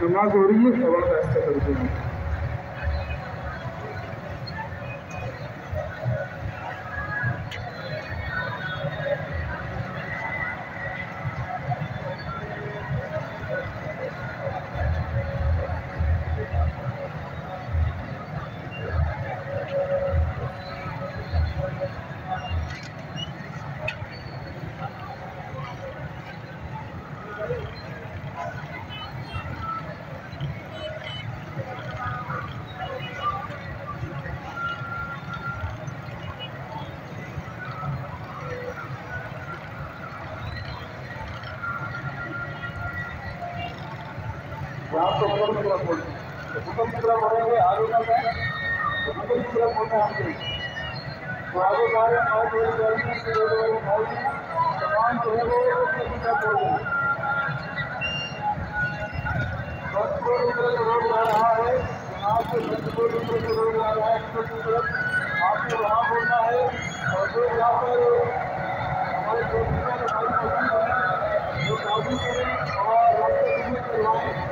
नमाज हो रही है, सवाल ऐसा करते हैं। यहाँ तो हुक्म की तरफ बोलते हैं, हुक्म की तरफ बोलेंगे आगे का है, हुक्म की तरफ बोलते हैं हमसे। तो आगे हमारे तमाम जो है वो उसके तरफ बोलेंगे। 10 किलोमीटर का रोड जा रहा है, यहाँ से 10 किलोमीटर का रोड जा रहा है की तरफ, आपको वहाँ बोलना है। और जो यहाँ पर हमारे दोस्तों जो काबू करें और रास्ते करवाएं।